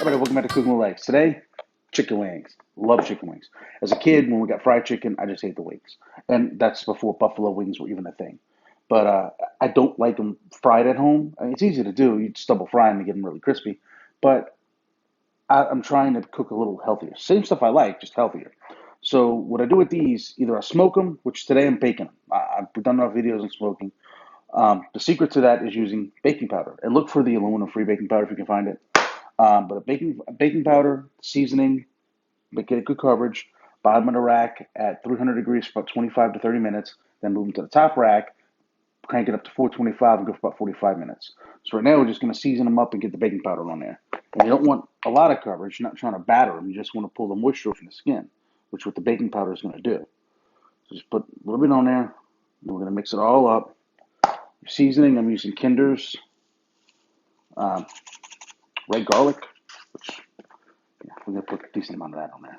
Everybody, welcome back to Cooking with Legs. Today, chicken wings. Love chicken wings. As a kid, when we got fried chicken, I just ate the wings. And that's before buffalo wings were even a thing. But I don't like them fried at home. I mean, it's easy to do. You just double fry them and get them really crispy. But I'm trying to cook a little healthier. Same stuff I like, just healthier. So what I do with these, either I smoke them, which today I'm baking them. I've done enough videos on smoking. The secret to that is using baking powder. And look for the aluminum-free baking powder if you can find it. But a baking powder, seasoning, but get a good coverage. Bottom of the rack at 300 degrees for about 25 to 30 minutes. Then move them to the top rack, crank it up to 425 and go for about 45 minutes. So right now we're just going to season them up and get the baking powder on there. And you don't want a lot of coverage. You're not trying to batter them. You just want to pull the moisture from the skin, which what the baking powder is going to do. So just put a little bit on there. And we're going to mix it all up. Seasoning, I'm using Kinder's um, red garlic, which we're going to put a decent amount of that on there.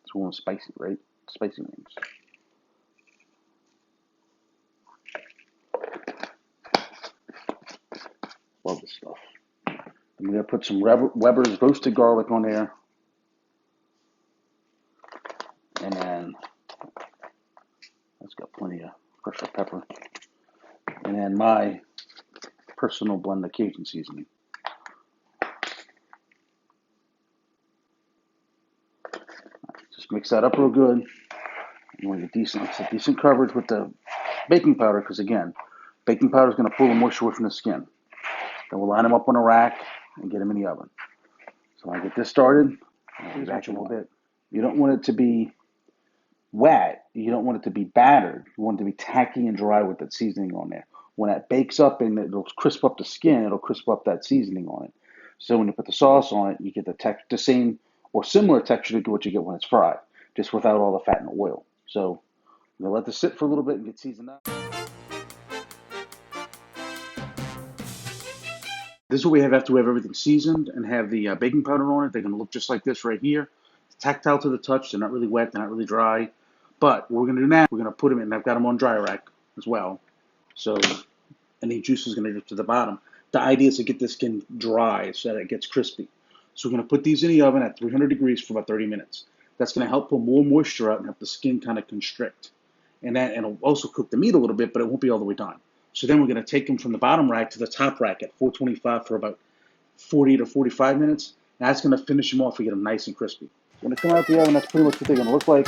So we want spicy, right? Spicy wings. Love this stuff. I'm going to put some Weber's roasted garlic on there. And then that's got plenty of fresh pepper. And then my personal blend of Cajun seasoning. Just mix that up real good. You want to get decent coverage with the baking powder because, again, baking powder is going to pull the moisture away from the skin. Then we'll line them up on a rack and get them in the oven. So when I get this started, I'll be back in a little bit. You don't want it to be wet. You don't want it to be battered. You want it to be tacky and dry with that seasoning on there. When that bakes up and it'll crisp up the skin, it'll crisp up that seasoning on it. So when you put the sauce on it, you get the same or similar texture to what you get when it's fried, just without all the fat and oil. So I'm gonna let this sit for a little bit and get seasoned up. This is what we have after we have everything seasoned and have the baking powder on it. They're going to look just like this right here. It's tactile to the touch. They're not really wet. They're not really dry. But what we're going to do now, we're going to put them in. I've got them on dry rack as well. So any juice is going to drip to the bottom. The idea is to get this skin dry so that it gets crispy. So we're going to put these in the oven at 300 degrees for about 30 minutes. That's going to help pull more moisture out and help the skin kind of constrict. And it'll also cook the meat a little bit, but it won't be all the way done. So then we're going to take them from the bottom rack to the top rack at 425 for about 40 to 45 minutes. And that's going to finish them off and get them nice and crispy. When they come out the oven, that's pretty much what they're going to look like.